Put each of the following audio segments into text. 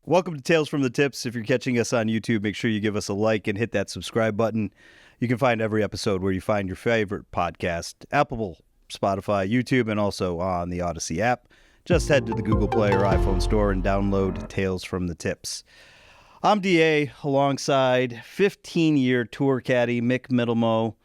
Welcome to Tales from the Tips. If you're catching us on YouTube, make sure you give us a like and hit that subscribe button. You can find every episode where you find your favorite podcast, Apple, Spotify, YouTube, and also on the Odyssey app. Just head to the Google Play or iPhone store and download Tales from the Tips. I'm DA alongside 15-year tour caddy Mick Middlemo.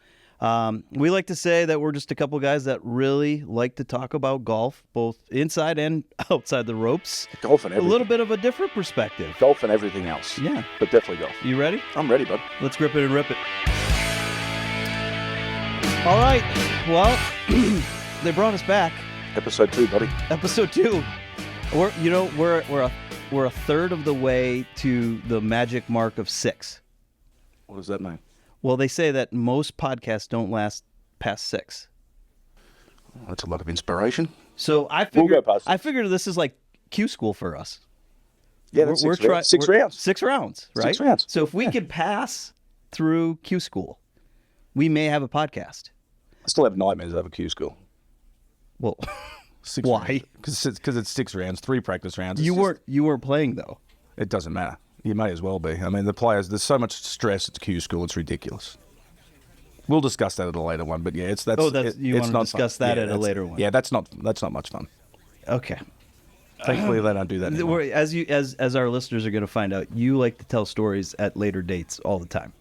We like to say that we're just a couple guys that really like to talk about golf, both inside and outside the ropes. Golf and everything. A little bit of a different perspective. Golf and everything else. Yeah. But definitely golf. You ready? I'm ready, bud. Let's grip it and rip it. All right. Well, they brought us back. Episode 2, buddy. Episode 2. We're a third of the way to the magic mark of 6. What does that mean? Well, they say that most podcasts don't last past 6. Oh, that's a lot of inspiration. So I figured this is like Q school for us. Yeah, that's six rounds. 6 rounds, right? 6 rounds. So if we could pass through Q school, we may have a podcast. I still have nightmares over Q school. Well, 6 why? Because it's 6 rounds, 3 practice rounds. You weren't playing though. It doesn't matter. You may as well be. I mean, the players, there's so much stress at Q school, it's ridiculous. We'll discuss that at a later one, but yeah, you want to discuss that at a later one. Yeah, that's not much fun. Okay. Thankfully, they don't do that anymore. As our listeners are going to find out, you like to tell stories at later dates all the time.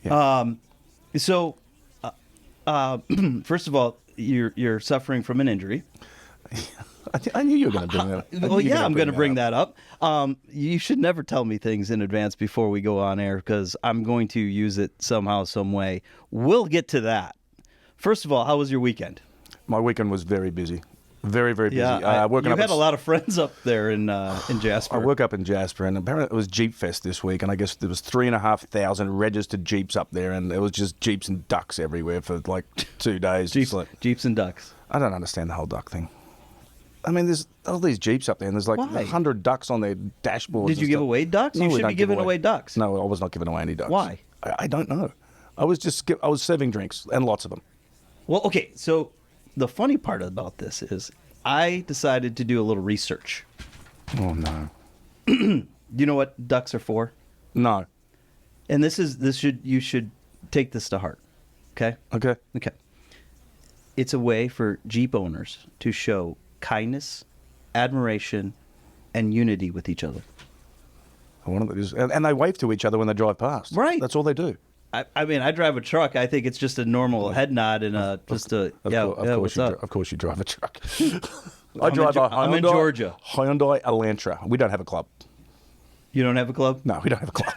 Yeah. First of all, you're suffering from an injury. I knew you were going to bring that up. Well, yeah, I'm going to bring that up. You should never tell me things in advance before we go on air because I'm going to use it somehow, some way. We'll get to that. First of all, how was your weekend? My weekend was very busy. Very, very busy. Yeah, you had a lot of friends up there in Jasper. I work up in Jasper, and apparently it was Jeep Fest this week, and I guess there was 3,500 registered Jeeps up there, and it was just Jeeps and ducks everywhere for like 2 days. Jeeps and ducks. I don't understand the whole duck thing. I mean, there's all these Jeeps up there, and there's like 100 ducks on their dashboards. Did you give away ducks? No, you should be giving away ducks. No, I was not giving away any ducks. Why? I don't know. I was serving drinks, and lots of them. Well, okay, so the funny part about this is I decided to do a little research. Oh, no. Do you know what ducks are for? No. And you should take this to heart. Okay? Okay. It's a way for Jeep owners to show kindness, admiration, and unity with each other. And they wave to each other when they drive past. Right. That's all they do. I mean, I drive a truck. I think it's just a normal head nod and what's up? Of course you drive a truck. I'm in Georgia. Hyundai Elantra. We don't have a club. You don't have a club? No, we don't have a club.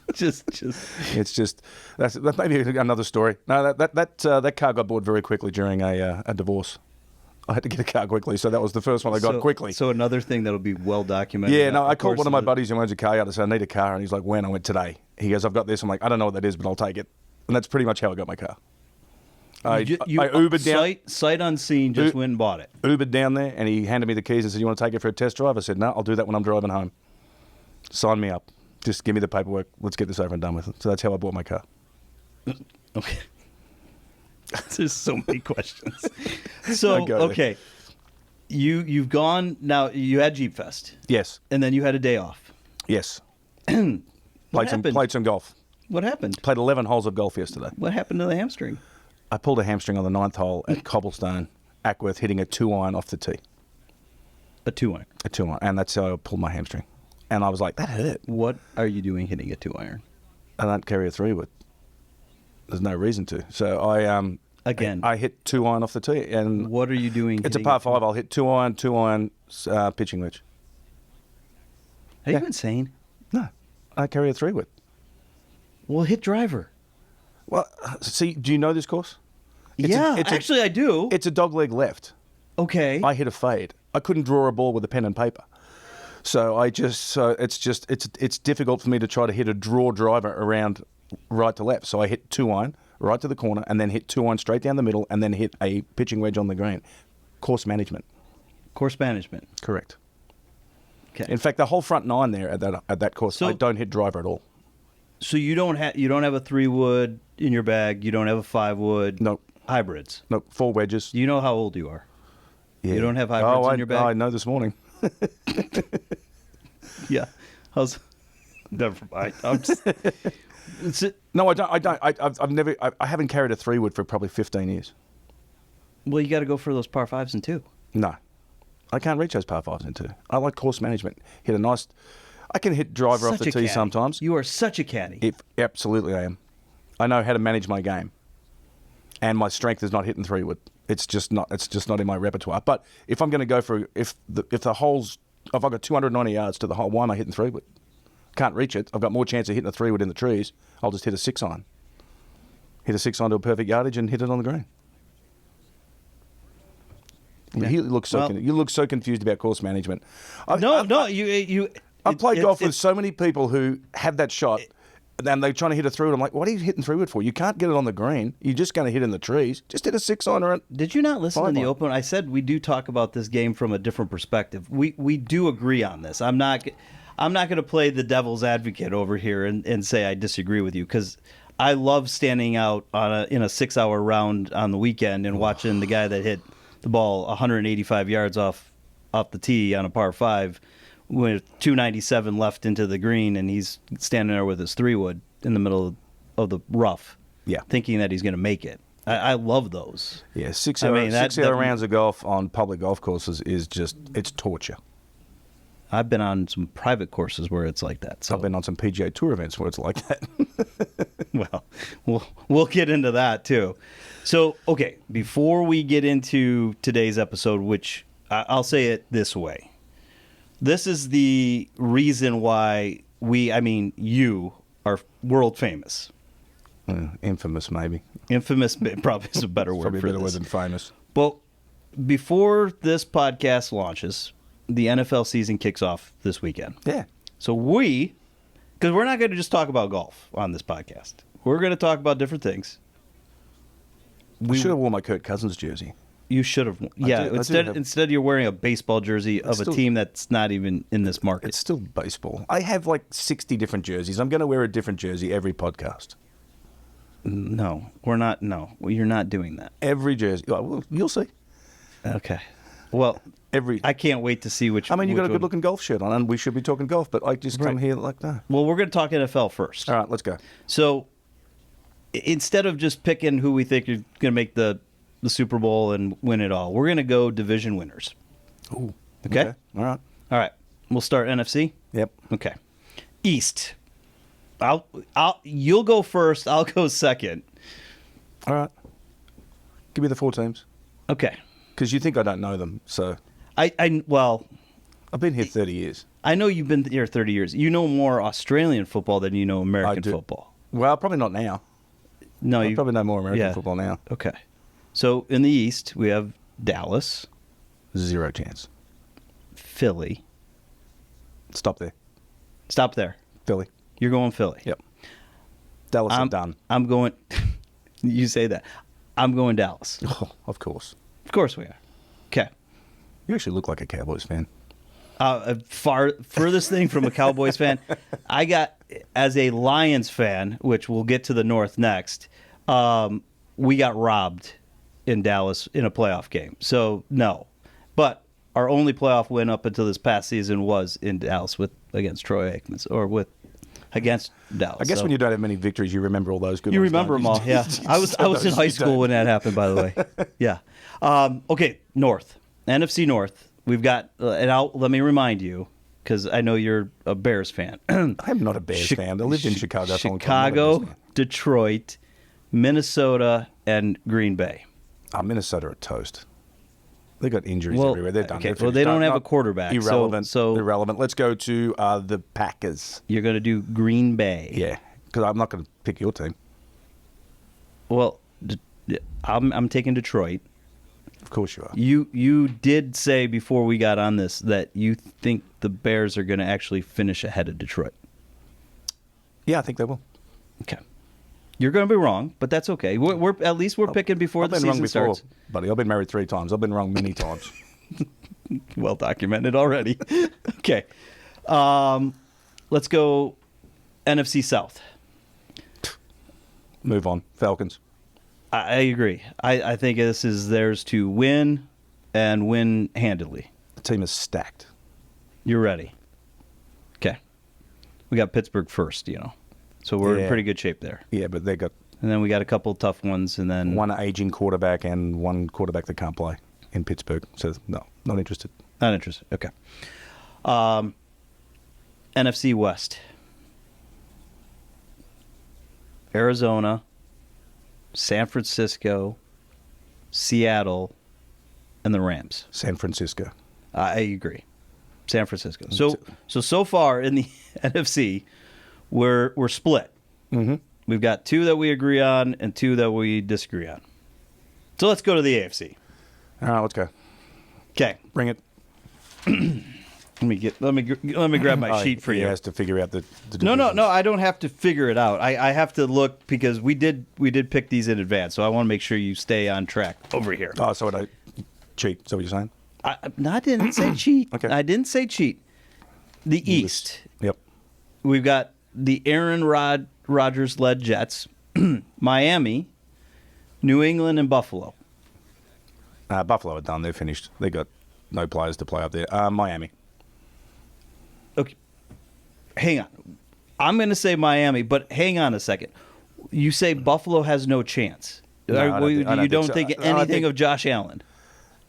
It's just that's maybe another story. No, that car got bought very quickly during a divorce. I had to get a car quickly, so that was the first one I got quickly. So another thing that'll be well documented. Yeah, no, I called one of my buddies who owns a car out and said, I need a car. And he's like, when? I went, today. He goes, I've got this. I'm like, I don't know what that is, but I'll take it. And that's pretty much how I got my car. I Ubered down. Sight unseen, just went and bought it. Ubered down there, and he handed me the keys and said, you want to take it for a test drive? I said, no, I'll do that when I'm driving home. Sign me up. Just give me the paperwork. Let's get this over and done with. So that's how I bought my car. Okay. There's so many questions. So, okay. You've gone, now you had Jeep Fest. Yes. And then you had a day off. Yes. Played some golf. What happened? Played 11 holes of golf yesterday. What happened to the hamstring? I pulled a hamstring on the 9th hole at Cobblestone, Ackworth, hitting a 2-iron off the tee. A 2-iron? A 2-iron. And that's how I pulled my hamstring. And I was like, that hurt. What are you doing hitting a 2-iron? I don't carry a 3-wood. There's no reason to. So I hit 2-iron off the tee. And what are you doing? It's a par 5. I'll hit 2-iron pitching wedge. Are you insane? No, I carry a 3-wood. Well, hit driver. Well, see, do you know this course? Actually, I do. It's a dogleg left. Okay. I hit a fade. I couldn't draw a ball with a pen and paper. So it's difficult for me to try to hit a draw driver around right to left. So I hit 2-iron right to the corner and then hit 2-iron straight down the middle and then hit a pitching wedge on the green. Course management. Course management. Correct. Okay. In fact, the whole front 9 there at that course, I don't hit driver at all. So you don't have a 3-wood in your bag. You don't have a 5-wood. Nope. Hybrids. Nope. 4 wedges. You know how old you are. Yeah. You don't have hybrids in your bag. I know this morning. Yeah. Never mind. No, I don't. I've never. I haven't carried a 3-wood for probably 15 years. Well, you got to go for those par 5s and 2. No, I can't reach those par 5s and 2. I like course management. Hit a nice. I can hit driver off the tee sometimes. You are such a caddy. Absolutely, I am. I know how to manage my game, and my strength is not hitting 3-wood. It's just not. It's just not in my repertoire. But if I'm going to go for if the holes, if I've got 290 yards to the hole, why am I hitting 3-wood? Can't reach it. I've got more chance of hitting a 3-wood in the trees. I'll just hit a 6-iron. Hit a 6-iron to a perfect yardage and hit it on the green. Yeah. You look so confused about course management. I've played golf with so many people who have that shot, and they're trying to hit a 3-wood. I'm like, what are you hitting 3-wood for? You can't get it on the green. You're just going to hit in the trees. Just hit a 6-iron. Did you not listen to the Open? I said we do talk about this game from a different perspective. We do agree on this. I'm not going to play the devil's advocate over here and say I disagree with you, because I love standing out in a 6-hour round on the weekend and watching the guy that hit the ball 185 yards off the tee on a par 5 with 297 left into the green, and he's standing there with his 3-wood in the middle of the rough, thinking that he's going to make it. I love those. Yeah, 6-hour rounds of golf on public golf courses is just, it's torture. I've been on some private courses where it's like that. So. I've been on some PGA Tour events where it's like that. Well, we'll get into that too. So, okay, before we get into today's episode, which I'll say it this way. This is the reason why you are world famous. Infamous, maybe. Infamous probably is a better word probably for a better this. word than famous. Well, before this podcast launches, the NFL season kicks off this weekend. Yeah. So because we're not going to just talk about golf on this podcast. We're going to talk about different things. We should have worn my Kirk Cousins jersey. You should have. Yeah, instead you're wearing a baseball jersey of a team that's not even in this market. It's still baseball. I have like 60 different jerseys. I'm going to wear a different jersey every podcast. No, we're not. No, you're not doing that. Every jersey. Well, you'll see. Okay. Well, I can't wait to see which. I mean, you got a good-looking golf shirt on, and we should be talking golf, but I just come here like that. Well, we're going to talk NFL first. All right, let's go. So, instead of just picking who we think are going to make the Super Bowl and win it all, we're going to go division winners. Ooh. Okay? All right. We'll start NFC. Yep. Okay. East. You'll go first. I'll go second. All right. Give me the 4 teams. Okay. Because you think I don't know them, so. Well, I've been here 30 years. I know you've been here 30 years. You know more Australian football than you know American football. Well, probably not now. No, I probably know more American football now. Okay. So in the East, we have Dallas. 0 chance. Philly. Stop there. Stop there. Philly. You're going Philly. Yep. Dallas are done. I'm going. You say that. I'm going Dallas. Oh, of course. Of course we are. Okay. You actually look like a Cowboys fan. Furthest thing from a Cowboys fan, I got, as a Lions fan, which we'll get to the North next, we got robbed in Dallas in a playoff game. So, no. But our only playoff win up until this past season was in Dallas against Troy Aikman, against Dallas. I guess when you don't have many victories, you remember all those good ones. You remember them all, yeah. I was in high school when that happened, by the way. Yeah. Okay, North. NFC North. We've got, let me remind you, because I know you're a Bears fan. I'm not a Bears fan. I lived in Chicago. Chicago, Detroit, Minnesota, and Green Bay. Minnesota are toast. They got injuries everywhere. They're done. Okay, well, they don't have a quarterback. Irrelevant. So irrelevant. Let's go to the Packers. You're going to do Green Bay. Yeah, because I'm not going to pick your team. Well, I'm taking Detroit. Of course you are. You did say before we got on this that you think the Bears are going to actually finish ahead of Detroit. Yeah, I think they will. Okay. You're going to be wrong, but that's okay. We're at least we're picking before the season starts. Buddy, I've been married 3 times. I've been wrong many times. Well documented already. Okay. Let's go NFC South. Move on. Falcons. I agree. I think this is theirs to win and win handily. The team is stacked. You're ready. Okay. We got Pittsburgh first, so we're in pretty good shape there. Yeah, but they got And then we got a couple tough ones, and then one aging quarterback and one quarterback that can't play in Pittsburgh. So no, not interested. Not interested. Okay. NFC West. Arizona, San Francisco, Seattle, and the Rams. San Francisco. I agree. San Francisco. So far in the NFC, we're split. Mm-hmm. We've got 2 that we agree on and 2 that we disagree on. So let's go to the AFC. All right, let's go. Okay. Bring it. Let me grab my sheet for He you. has to figure out the No, divisions. I don't have to figure it out. I have to look because we did pick these in advance, so I want to make sure you stay on track over here. Oh, so I don't cheat. Is that what you're saying? I didn't say cheat. Okay. I didn't say cheat. The East. Yep. We've got the Aaron Rodgers-led Jets, Miami, New England, and Buffalo. Buffalo are done. They're finished. They got no players to play up there. Miami. Okay. Hang on. I'm going to say Miami, but hang on a second. You say Buffalo has no chance. No, I don't think so. anything I think- of Josh Allen.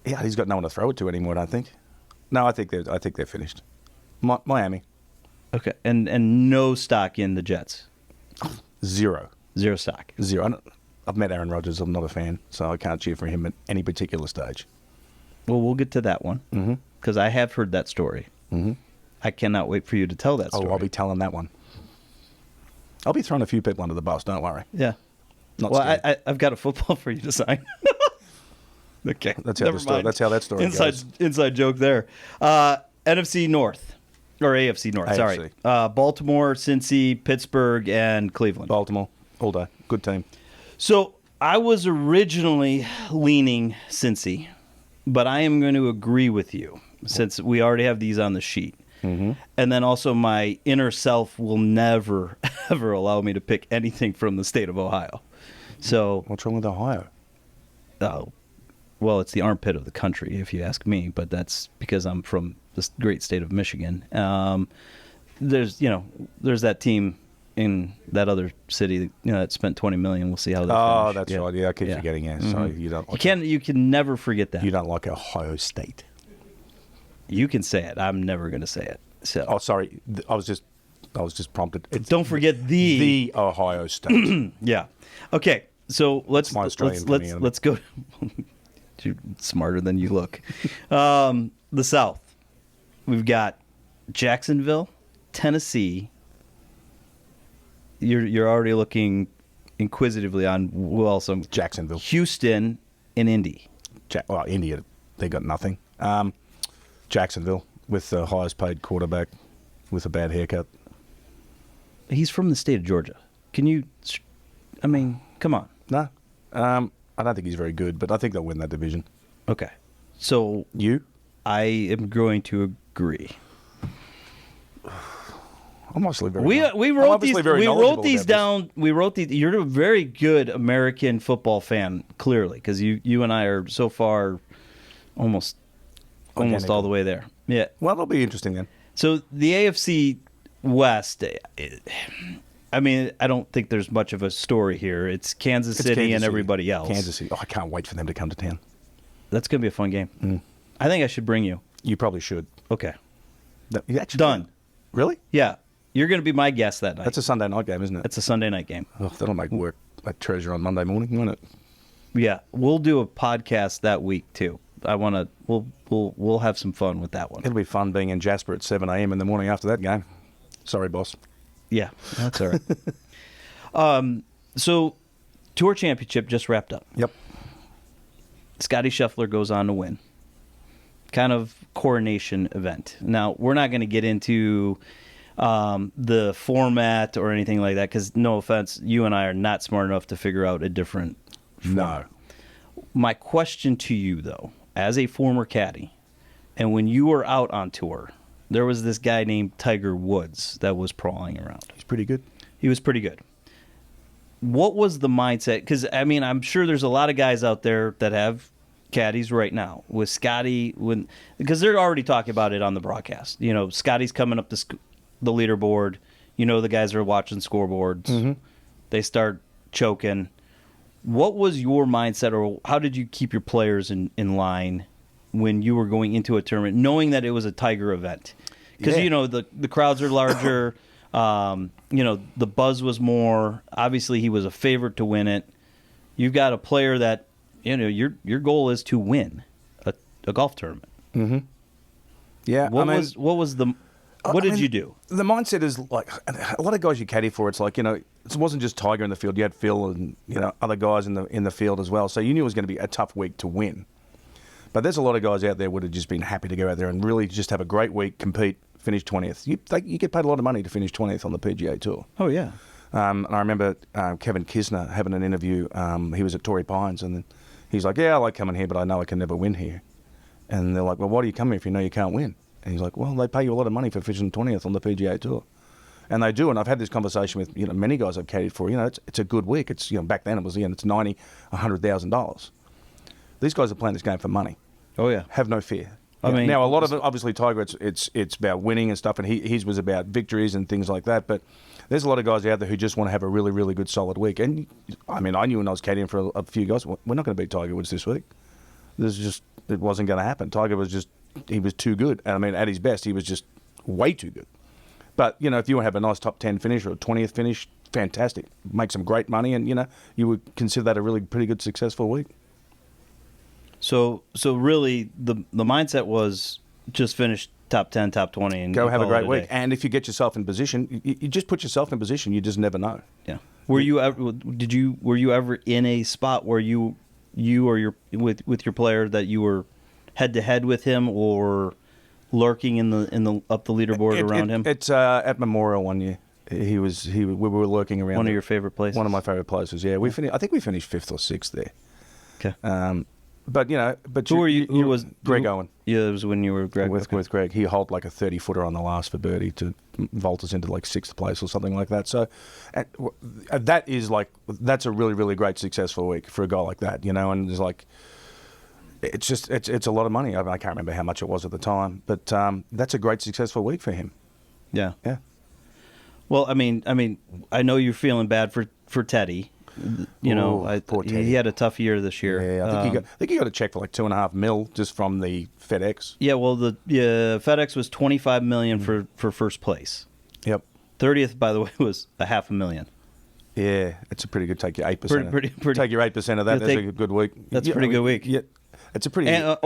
Yeah, he's got no one to throw it to anymore. I don't think. No, I think they're finished. Miami. Okay. And no stock in the Jets. Zero. Zero stock. Zero. I've met Aaron Rodgers. I'm not a fan, so I can't cheer for him at any particular stage. Well, we'll get to that one because I have heard that story. Mm-hmm. I cannot wait for you to tell that story. Oh, I'll be telling that one. I'll be throwing a few people under the bus. Don't worry. Yeah. Not Well, scared. I've got a football for you to sign. Okay. That's how that story goes. Inside joke there. NFC North. Or AFC North, sorry. Baltimore, Cincy, Pittsburgh, and Cleveland. Baltimore, all day. Good team. So I was originally leaning Cincy, but I am going to agree with you since we already have these on the sheet. Mm-hmm. And then also my inner self will never, ever allow me to pick anything from the state of Ohio. So, What's wrong with Ohio? Well, it's the armpit of the country, if you ask me, but that's because I'm from this great state of Michigan. There's that team in that other city, that spent $20 million. We'll see how they finish. Oh, that's right. Yeah, I keep forgetting. Yeah, sorry, you don't. Like You can never forget that. You don't like Ohio State. You can say it. I'm never going to say it. So. Oh, sorry. I was just prompted. It's Don't forget the Ohio State. Yeah. Okay. So let's Australian let's go. You're smarter than you look. The South. We've got Jacksonville, Tennessee. You're already looking inquisitively on who else? Jacksonville. Houston and Indy. India, they got nothing. Jacksonville with the highest paid quarterback with a bad haircut. He's from the state of Georgia. Can you? I mean, come on. No, I don't think he's very good, but I think they'll win that division. Okay. So You? I am going to agree. I'm obviously very. We I'm wrote obviously these. very We knowledgeable wrote these about this. down. We wrote these. You're a very good American football fan, clearly, because you and I are so far, almost Identical. all the way there. Yeah. Well, it'll be interesting then. So the AFC West. I mean, I don't think there's much of a story here. It's Kansas City and Kansas City. everybody else. Kansas City. Oh, I can't wait for them to come to town. That's going to be a fun game. I think I should bring you. You probably should. Okay. You actually Done. Really? Yeah. You're going to be my guest that night. That's a Sunday night game, isn't it? It's a Sunday night game. Oh, that'll make work like treasure on Monday morning, won't it? Yeah, we'll do a podcast that week too. I want to. We'll have some fun with that one. It'll be fun being in Jasper at 7 a.m. in the morning after that game. Sorry, boss. Yeah, that's all right. So, Tour Championship just wrapped up. Yep. Scotty Scheffler goes on to win. Kind of coronation event. Now, we're not going to get into the format or anything like that because, no offense, you and I are not smart enough to figure out a different format. No. My question to you, though, as a former caddy, and when you were out on tour, there was this guy named Tiger Woods that was prowling around. He's pretty good. He was pretty good. What was the mindset? Because, I mean, I'm sure there's a lot of guys out there that have caddies right now. With Scotty, because they're already talking about it on the broadcast. Scotty's coming up the leaderboard. the guys are watching scoreboards. They start choking. What was your mindset, or how did you keep your players in line when you were going into a tournament, knowing that it was a Tiger event? Because, the crowds are larger. The buzz was more. Obviously, he was a favorite to win it. You've got a player that, your goal is to win a golf tournament. Mm-hmm. Yeah. What did you do? The mindset is like a lot of guys you caddy for. It's like, it wasn't just Tiger in the field. You had Phil and other guys in the field as well. So you knew it was going to be a tough week to win. But there's a lot of guys out there would have just been happy to go out there and really just have a great week, compete, finish 20th. You get paid a lot of money to finish 20th on the PGA Tour. Oh yeah. And I remember Kevin Kisner having an interview. He was at Torrey Pines, and then he's like, "Yeah, I like coming here, but I know I can never win here." And they're like, "Well, why do you come here if you know you can't win?" And he's like, "Well, they pay you a lot of money for finishing 20th on the PGA Tour." And they do, and I've had this conversation with many guys I've caddied for. It's a good week. It's back then it was it's $90,000, $100,000. These guys are playing this game for money. Oh yeah, have no fear. I mean, now a lot of it, obviously Tiger, it's about winning and stuff, and his was about victories and things like that. But there's a lot of guys out there who just want to have a really, really good, solid week. And I mean, I knew when I was caddying for a few guys, we're not going to beat Tiger Woods this week. It wasn't going to happen. Tiger was he was too good. And I mean, at his best, he was just way too good. But, if you want to have a nice top 10 finish or a 20th finish, fantastic. Make some great money, and, you would consider that a really pretty good, successful week. So really, the mindset was just finish top 10, top 20, and go have a great week. And if you get yourself in position, you just put yourself in position. You just never know. Yeah. Were you ever in a spot where you or with your player that you were head to head with him, or lurking in the up the leaderboard around him? It's at Memorial one year. We were lurking around. One of your favorite places. One of my favorite places. Yeah, I think we finished 5th or 6th there. Okay. But who were you? Who was Greg Owen? Yeah, it was when you were Greg. With Greg, he holed like a 30-footer on the last for birdie to vault us into like 6th place or something like that. So that's a really, really great successful week for a guy like that, and it's like it's a lot of money. I can't remember how much it was at the time, but that's a great successful week for him. Yeah. Yeah. Well, I mean, I know you're feeling bad for Teddy. Poor Teddy. He had a tough year this year. Yeah, I think he got a check for like $2.5 million just from the FedEx. Yeah, well, the FedEx was $25 million for first place. Yep. 30th, by the way, was $500,000. Yeah, it's a pretty good. Take your 8%. Pretty. Take your 8% of that. That's a good week. That's a pretty good week. Yeah. It's a pretty. And,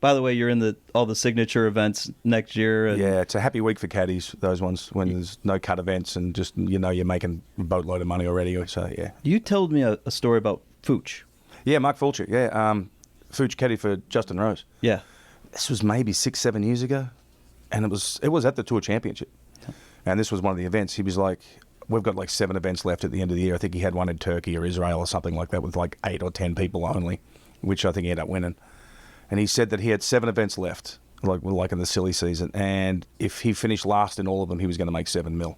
by the way, you're in all the signature events next year. Yeah, it's a happy week for caddies. Those ones when there's no cut events and just you're making a boatload of money already. So yeah. You told me a story about Fooch. Yeah, Mark Fulcher. Yeah, Fooch caddy for Justin Rose. Yeah, this was maybe 6-7 years ago, and it was at the Tour Championship, and this was one of the events. He was like, "We've got like 7 events left at the end of the year." I think he had one in Turkey or Israel or something like that with like 8 or 10 people only, which I think he ended up winning. And he said that he had 7 events left, like in the silly season, and if he finished last in all of them, he was going to make $7 million.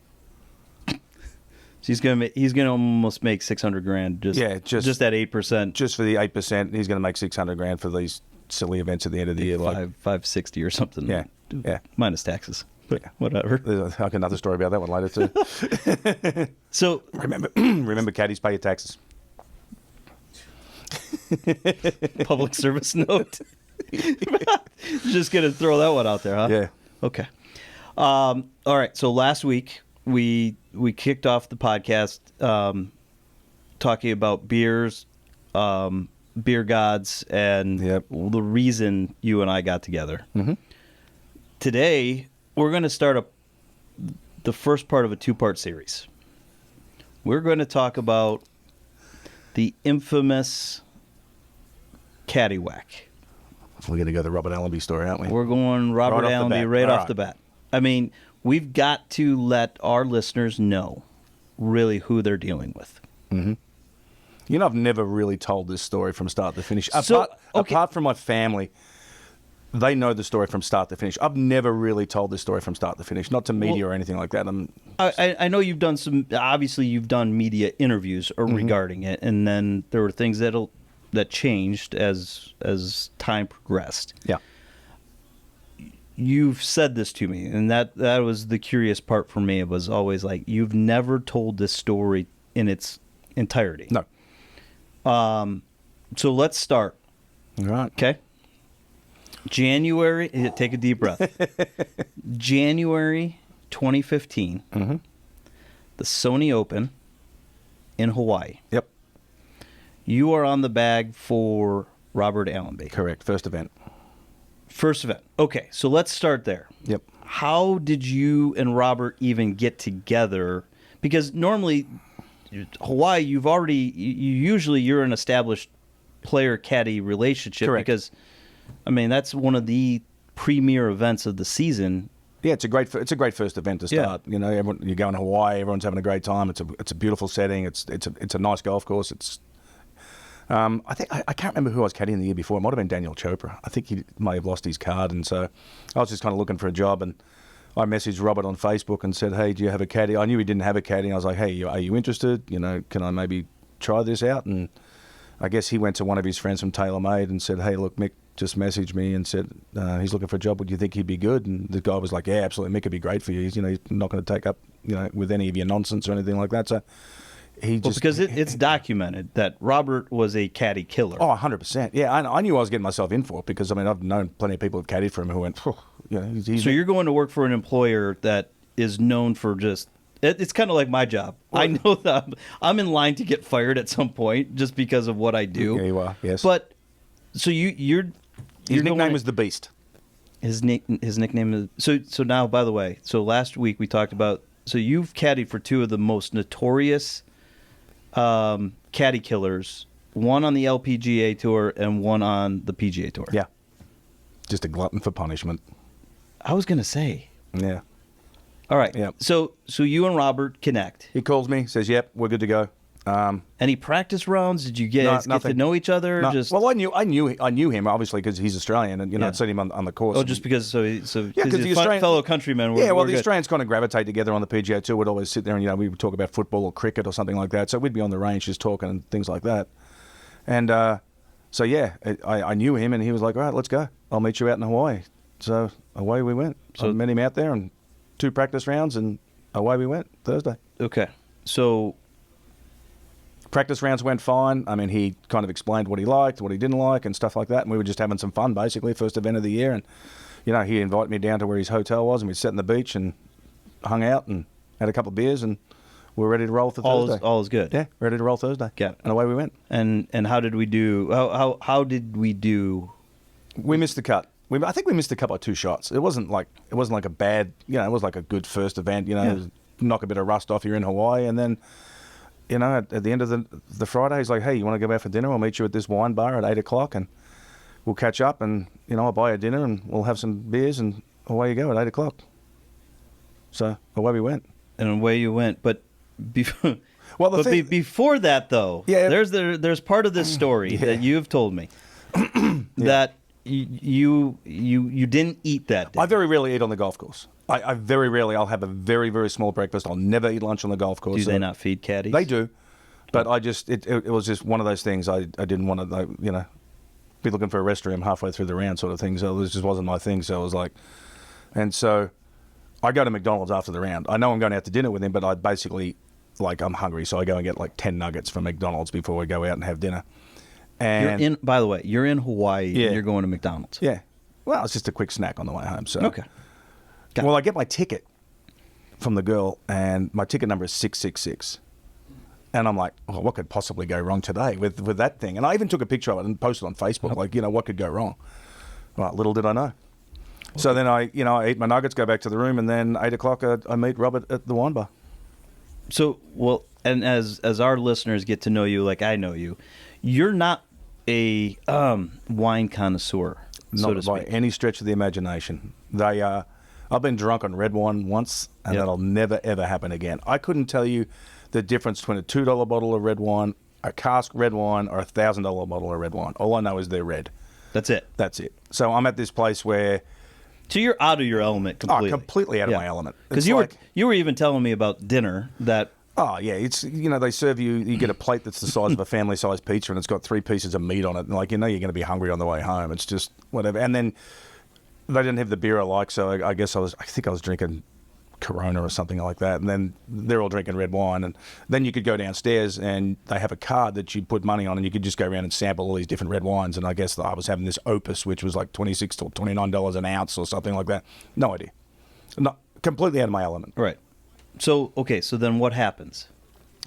So he's gonna almost make $600,000 just at 8%. Just for the 8%, he's going to make $600,000 for these silly events at the end of the year, like $560 or something. Yeah, minus taxes. But yeah. Whatever. There's another story about that one later too. So remember, caddies, pay your taxes. Public service note. Just gonna throw that one out there, huh? Yeah. Okay. All right. So last week we kicked off the podcast talking about beers, beer gods, and the reason you and I got together. Mm-hmm. Today we're going to start the first part of a 2-part series. We're going to talk about the infamous Caddywhack. We're going to go the Robert Allenby story, aren't we? We're going Robert Allenby right off the bat. I mean, we've got to let our listeners know really who they're dealing with. Mm-hmm. I've never really told this story from start to finish. Apart from my family, they know the story from start to finish. I've never really told this story from start to finish, not to media or anything like that. I know you've done you've done media interviews regarding it, and then there were things that changed as time progressed. Yeah. you've said this to me, and that was the curious part for me. It was always like, you've never told this story in its entirety. No. So let's start. All right. Okay. January, take a deep breath. January 2015, the Sony Open in Hawaii. Yep. You are on the bag for Robert Allenby. Correct. First event. First event. Okay, so let's start there. Yep. How did you and Robert even get together? Because normally, Hawaii, you're an established player-caddy relationship. Correct. Because, I mean, that's one of the premier events of the season. Yeah, it's a great first event to start. Yeah. You know, you go in Hawaii, everyone's having a great time. It's a beautiful setting. It's a nice golf course. I think I can't remember who I was caddying the year before. It might have been Daniel Chopra. I think he may have lost his card, and so I was just kind of looking for a job. And I messaged Robert on Facebook and said, "Hey, do you have a caddy?" I knew he didn't have a caddy. I was like, "Hey, are you interested? You know, can I maybe try this out?" And I guess he went to one of his friends from TaylorMade and said, "Hey, look, Mick just messaged me and said he's looking for a job. Would you think he'd be good?" And the guy was like, "Yeah, absolutely. Mick would be great for you. He's not going to take up with any of your nonsense or anything like that." So. Because it's documented that Robert was a caddy killer. Oh, 100%. Yeah, I knew I was getting myself in for it because, I mean, I've known plenty of people who've caddied for him who went, he's So you're going to work for an employer that is known for just... It's kind of like my job. I know that I'm in line to get fired at some point just because of what I do. Yeah, you are, yes. But, so you're His nickname was The Beast. His nickname is... So now, by the way, so last week we talked about... So you've caddied for two of the most notorious... caddy killers, one on the LPGA tour and one on the PGA tour. Yeah. Just a glutton for punishment. I was going to say. Yeah. All right. Yeah. So you and Robert connect. He calls me, says, "Yep, we're good to go." Any practice rounds? Did you get to know each other? No. Just... Well, I knew him obviously because he's Australian, and I'd seen him on the course. Oh, just because because the Australian fellow countrymen. Well, the Australians kind of gravitate together on the PGA Tour. We'd always sit there and we would talk about football or cricket or something like that. So we'd be on the range just talking and things like that. And so yeah, I knew him, and he was like, "All right, let's go. I'll meet you out in Hawaii." So away we went. So I met him out there, and 2 practice rounds, and away we went Thursday. Okay, so. Practice rounds went fine. I mean, he kind of explained what he liked, what he didn't like, and stuff like that. And we were just having some fun, basically, first event of the year. And, he invited me down to where his hotel was, and we sat on the beach and hung out and had a couple of beers, and we were ready to roll for Thursday. All is good. Yeah, ready to roll Thursday. Yeah. And away we went. And how did we do? How did we do? We missed the cut. I think we missed the cut by 2 shots. It wasn't like a bad, it was like a good first event. Knock a bit of rust off. You're in Hawaii, and then. At the end of the Friday, he's like, "Hey, you want to go out for dinner? I'll meet you at this wine bar at 8 o'clock, and we'll catch up, and I'll buy you dinner, and we'll have some beers, and away you go at 8 o'clock." So away we went. And away you went, but before. Well, before that, though, there's part of this story that you've told me that you didn't eat that day. I very rarely eat on the golf course. I very rarely. I'll have a very, very small breakfast. I'll never eat lunch on the golf course. Do they not feed caddies? They do, but it was just one of those things. I didn't want to be looking for a restroom halfway through the round sort of thing. So it just wasn't my thing. So I was like, and so I go to McDonald's after the round. I know I'm going out to dinner with him, but I basically I'm hungry, so I go and get 10 nuggets from McDonald's before we go out and have dinner. And by the way, you're in Hawaii and you're going to McDonald's. Yeah. Well, it's just a quick snack on the way home. So okay. Well, I get my ticket from the girl, and my ticket number is 666. And I'm like, oh, what could possibly go wrong today with that thing? And I even took a picture of it and posted on Facebook, what could go wrong? Well, little did I know. So then I eat my nuggets, go back to the room, and then 8 o'clock I meet Robert at the wine bar. So, well, and as our listeners get to know you like I know you, you're not a wine connoisseur, so to speak. Not by any stretch of the imagination. I've been drunk on red wine once, and that'll never, ever happen again. I couldn't tell you the difference between a $2 bottle of red wine, a cask red wine, or a $1,000 bottle of red wine. All I know is they're red. That's it. That's it. So I'm at this place where... So you're out of your element completely. Oh, completely out of my element. Because you were even telling me about dinner that... Oh, yeah. It's they serve you get a plate that's the size of a family-sized pizza, and it's got 3 pieces of meat on it. And you're going to be hungry on the way home. It's just whatever. And then... They didn't have the beer I like, so I guess I think I was drinking Corona or something like that. And then they're all drinking red wine. And then you could go downstairs and they have a card that you put money on and you could just go around and sample all these different red wines. And I guess I was having this Opus, which was like $26 or $29 an ounce or something like that. No idea. Not completely out of my element. Right. So, okay, so then what happens?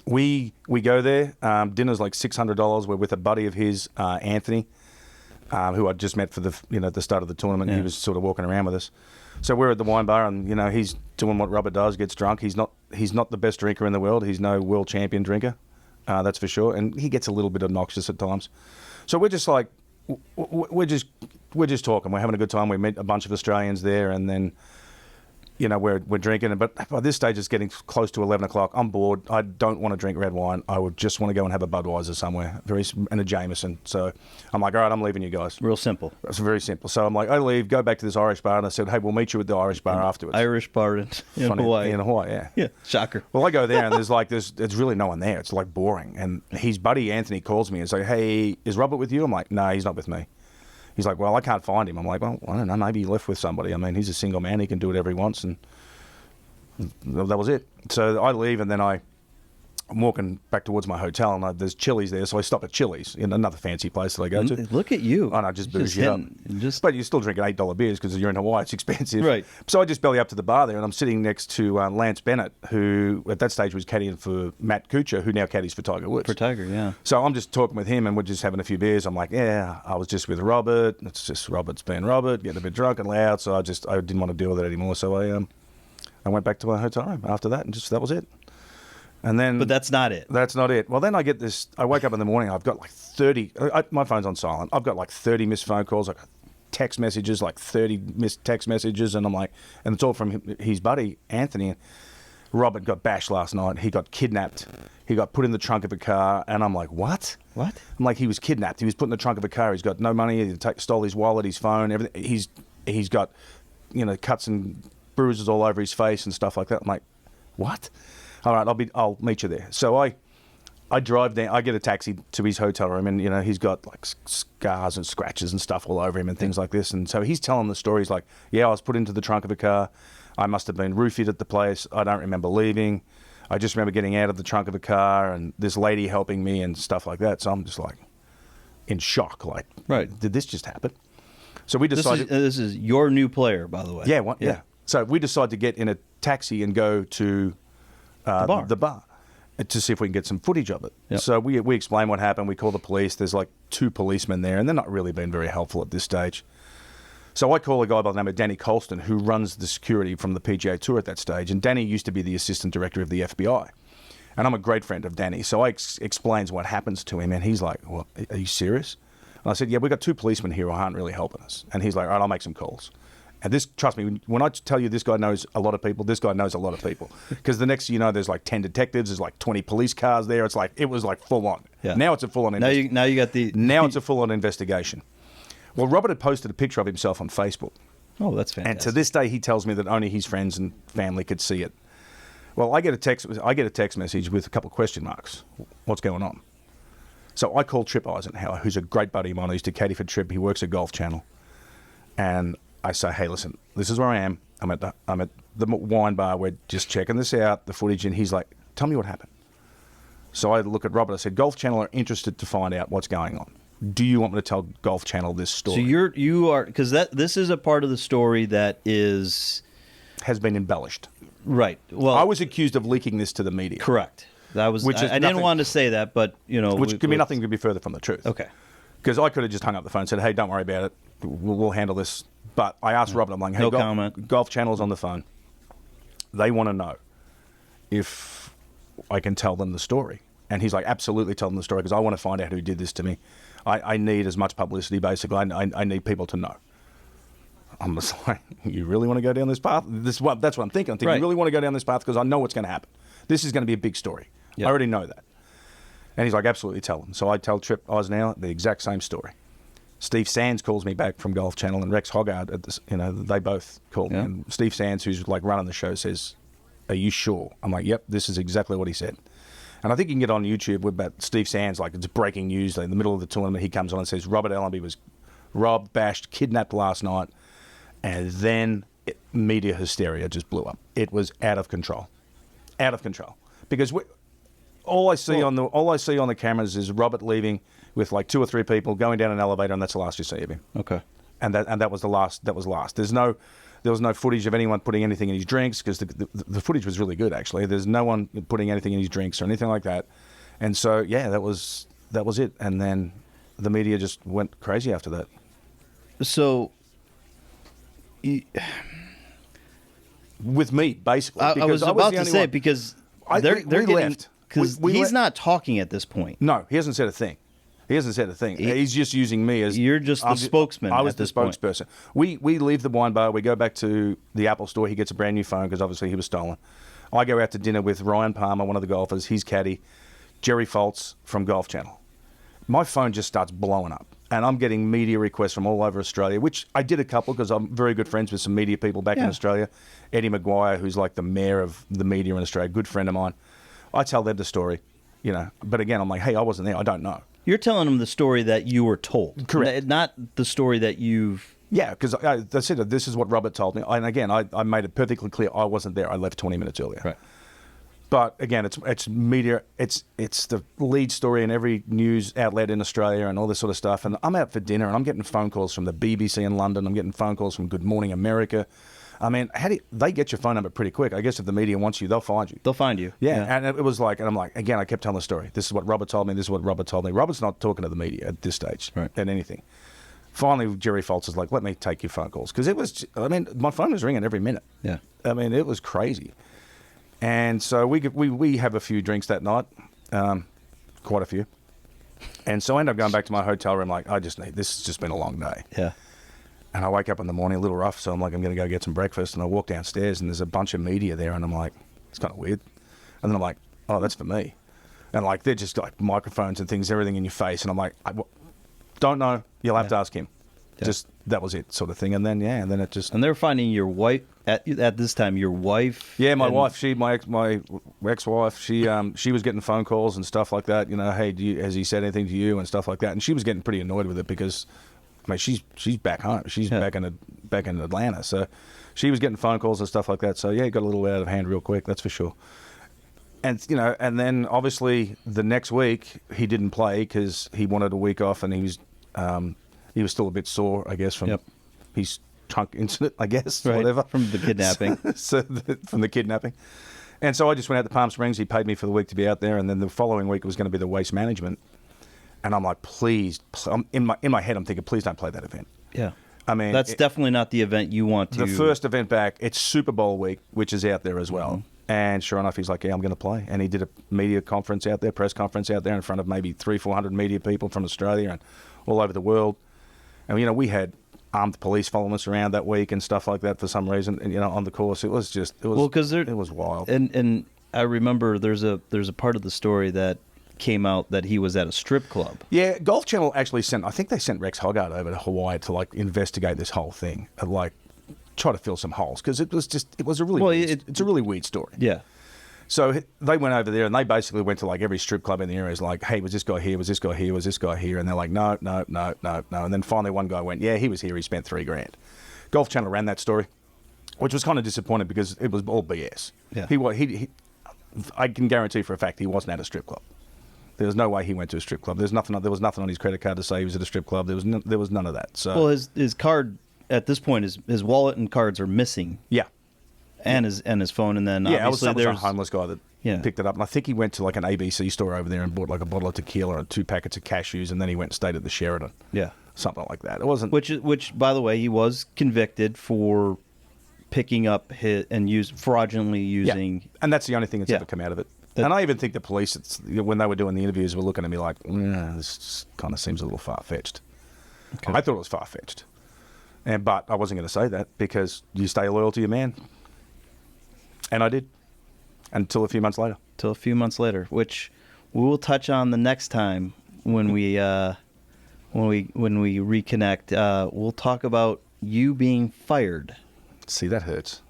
We go there. Dinner's like $600. We're with a buddy of his, Anthony, who I'd just met for the start of the tournament. Yeah. He was sort of walking around with us. So we're at the wine bar, and he's doing what Robert does, gets drunk. He's not the best drinker in the world. He's no world champion drinker, that's for sure. And he gets a little bit obnoxious at times. So we're just like, we're just talking. We're having a good time. We meet a bunch of Australians there, and then we're drinking. But by this stage, it's getting close to 11 o'clock. I'm bored. I don't want to drink red wine. I would just want to go and have a Budweiser somewhere, and a Jameson. So I'm like, all right, I'm leaving you guys. Real simple. It's very simple. So I'm like, I leave, go back to this Irish bar, and I said, hey, we'll meet you at the Irish bar afterwards. Irish bar in Hawaii. In Hawaii, yeah. Yeah, shocker. Well, I go there, and there's really no one there. It's like boring. And his buddy Anthony calls me and says, hey, is Robert with you? I'm like, no, he's not with me. He's like, well, I can't find him. I'm like, well, I don't know, maybe he left with somebody. I mean, he's a single man. He can do whatever he wants, and that was it. So I leave, and then I'm walking back towards my hotel, and there's Chili's there, so I stop at Chili's, in another fancy place that I go to. Look at you. And I just booze it up. But you're still drinking $8 beers because you're in Hawaii, it's expensive. Right. So I just belly up to the bar there, and I'm sitting next to Lance Bennett, who at that stage was caddying for Matt Kuchar, who now caddies for Tiger Woods. For Tiger, yeah. So I'm just talking with him, and we're just having a few beers. I'm like, yeah, I was just with Robert. It's just Robert's being Robert, getting a bit drunk and loud, so I didn't want to deal with it anymore. So I went back to my hotel room after that, and that was it. And then, but that's not it. That's not it. Well, then I get this. I wake up in the morning. I've got like 30. My phone's on silent. I've got like 30 missed phone calls. I got text messages, like 30 missed text messages, and I'm like, and it's all from his buddy Anthony. Robert got bashed last night. He got kidnapped. He got put in the trunk of a car, and I'm like, what? What? I'm like, he was kidnapped. He was put in the trunk of a car. He's got no money. He stole his wallet, his phone, everything. He's got, cuts and bruises all over his face and stuff like that. I'm like, what? All right, I'll meet you there. So I drive down. I get a taxi to his hotel room, and he's got like scars and scratches and stuff all over him and things like this. And so he's telling the story. He's like, yeah, I was put into the trunk of a car. I must have been roofied at the place. I don't remember leaving. I just remember getting out of the trunk of a car and this lady helping me and stuff like that. So I'm just like in shock. Like, right? Did this just happen? So we decided. This is your new player, by the way. Yeah, yeah. So we decided to get in a taxi and go to the bar to see if we can get some footage of it. Yep. So we explain what happened. We call the police. There's like 2 policemen there, and they're not really being very helpful at this stage. So I call a guy by the name of Danny Colston, who runs the security from the PGA Tour at that stage. And Danny used to be the assistant director of the FBI. And I'm a great friend of Danny. So I explains what happens to him, and he's like, well, are you serious? And I said, yeah, we've got 2 policemen here who aren't really helping us. And he's like, all right, I'll make some calls. And this, trust me, when I tell you this guy knows a lot of people, this guy knows a lot of people. Because the next thing you know, there's like 10 detectives, there's like 20 police cars there. It was like full on. Yeah. Now it's a full on investigation. Now it's a full on investigation. Well, Robert had posted a picture of himself on Facebook. Oh, that's fantastic. And to this day, he tells me that only his friends and family could see it. Well, I get a text message with a couple of question marks. What's going on? So I call Trip Eisenhower, who's a great buddy of mine. I used to caddy for Trip. He works at Golf Channel. And I say, hey, listen, this is where I am. I'm at the wine bar. We're just checking this out, the footage. And he's like, tell me what happened. So I look at Robert. I said, Golf Channel are interested to find out what's going on. Do you want me to tell Golf Channel this story? So you are, because this is a part of the story that has been embellished. Right. Well, I was accused of leaking this to the media. Correct. I didn't want to say that, but which could be nothing could be further from the truth. Okay. Because I could have just hung up the phone and said, hey, don't worry about it. We'll handle this. But I asked Robert, I'm like, hey, comment. Golf Channel's on the phone. They want to know if I can tell them the story. And he's like, absolutely tell them the story because I want to find out who did this to me. I need as much publicity, basically. I need people to know. I'm just like, you really want to go down this path? That's what I'm thinking. You really want to go down this path because I know what's going to happen. This is going to be a big story. Yep. I already know that. And he's like, absolutely tell them. So I tell Trip Eisenhower the exact same story. Steve Sands calls me back from Golf Channel, and Rex Hoggard, they both called me. And Steve Sands, who's like running the show, says, are you sure? I'm like, yep, this is exactly what he said. And I think you can get on YouTube with about Steve Sands, like it's breaking news. In the middle of the tournament, he comes on and says, Robert Allenby was robbed, bashed, kidnapped last night, And then media hysteria just blew up. It was out of control. Out of control. Because all I see on the cameras is Robert leaving with like 2 or 3 people going down an elevator, and that's the last you see of him. Okay. And that was the last. That was last. There was no footage of anyone putting anything in his drinks, because the footage was really good, actually. There's no one putting anything in his drinks or anything like that. And so, yeah, that was it. And then the media just went crazy after that. So, with me, basically. I was about to say, because they're getting, left. Because he's not talking at this point. No, he hasn't said a thing. He's just using me as... You're just the spokesman. I was the spokesperson. We leave the wine bar. We go back to the Apple store. He gets a brand new phone because obviously he was stolen. I go out to dinner with Ryan Palmer, one of the golfers, his caddy, Jerry Foltz from Golf Channel. My phone just starts blowing up. And I'm getting media requests from all over Australia, which I did a couple because I'm very good friends with some media people back in Australia. Eddie Maguire, who's like the mayor of the media in Australia, good friend of mine. I tell them the story, But again, I'm like, hey, I wasn't there. I don't know. You're telling them the story that you were told. Correct. Not the story that you've... Yeah, because that's it. This is what Robert told me. And again, I made it perfectly clear I wasn't there. I left 20 minutes earlier. Right. But again, it's media. It's the lead story in every news outlet in Australia and all this sort of stuff. And I'm out for dinner and I'm getting phone calls from the BBC in London. I'm getting phone calls from Good Morning America. I mean, they get your phone number pretty quick. I guess if the media wants you, they'll find you. They'll find you. Yeah. And it was like, and I'm like, again, I kept telling the story. This is what Robert told me. This is what Robert told me. Robert's not talking to the media at this stage, right, at anything. Finally, Jerry Foltz is like, let me take your phone calls. Because it was, my phone was ringing every minute. Yeah. I mean, it was crazy. And so we have a few drinks that night, quite a few. And so I end up going back to my hotel room like, this has just been a long day. Yeah. And I wake up in the morning a little rough, so I'm like, I'm going to go get some breakfast. And I walk downstairs, and there's a bunch of media there, and I'm like, it's kind of weird. And then I'm like, oh, that's for me. And like, they're just like microphones and things, everything in your face. And I'm like, I don't know. You'll have to ask him. Yeah. Just, that was it, sort of thing. And then, and then it just... And they're finding your wife, at this time, your wife... Yeah, my wife, my ex-wife, she was getting phone calls and stuff like that. Hey, has he said anything to you and stuff like that? And she was getting pretty annoyed with it because... she's back home. She's back in Atlanta. So she was getting phone calls and stuff like that. So yeah, it got a little out of hand real quick, that's for sure. And and then obviously the next week he didn't play because he wanted a week off, and he was still a bit sore, I guess, from his trunk incident, I guess, right, whatever, from the kidnapping. From the kidnapping. And so I just went out to Palm Springs. He paid me for the week to be out there, and then the following week was going to be the waste management. And I'm like, please, in my head, I'm thinking, please don't play that event. Yeah. I mean, that's definitely not the event you want to... The first event back, it's Super Bowl week, which is out there as well. Mm-hmm. And sure enough, he's like, yeah, I'm going to play. And he did a media conference out there, press conference out there in front of maybe 300-400 media people from Australia and all over the world. And, we had armed police following us around that week and stuff like that for some reason, and, on the course. It was wild. And I remember there's a part of the story that came out that he was at a strip club. Yeah, Golf Channel actually I think they sent Rex Hoggard over to Hawaii to like investigate this whole thing and like try to fill some holes, because it's a really weird story. Yeah. So they went over there and they basically went to like every strip club in the area. It's like, hey, was this guy here? Was this guy here? Was this guy here? And they're like, no. And then finally one guy went, yeah, he was here. He spent $3,000. Golf Channel ran that story, which was kind of disappointing because it was all BS. Yeah. I can guarantee for a fact he wasn't at a strip club. There was no way he went to a strip club. There was nothing on his credit card to say he was at a strip club. There was none of that. So, well, his card at this point, his wallet and cards are missing. Yeah, and his phone, and then obviously there's a homeless guy that picked it up, and I think he went to like an ABC store over there and bought like a bottle of tequila and 2 packets of cashews, and then he went and stayed at the Sheraton. Yeah, something like that. It wasn't which by the way, he was convicted for picking up fraudulently using, and that's the only thing that's ever come out of it. And I even think the police, when they were doing the interviews, were looking at me like, this kind of seems a little far-fetched. Okay. I thought it was far-fetched. But I wasn't going to say that because you stay loyal to your man. And I did. Until a few months later. Which we will touch on the next time when we reconnect. We'll talk about you being fired. See, that hurts.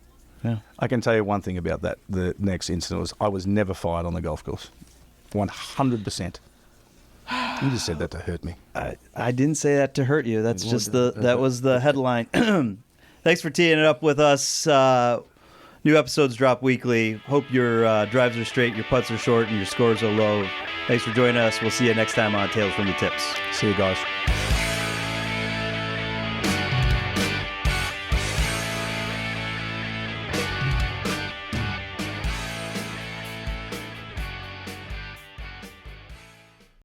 Yeah. I can tell you one thing about that. The next incident was I was never fired on the golf course. 100%. You just said that to hurt me. I didn't say that to hurt you. That's just that was the headline. Thanks for teeing it up with us. New episodes drop weekly. Hope your drives are straight, your putts are short, and your scores are low. Thanks for joining us. We'll see you next time on Tales from the Tips. See you guys.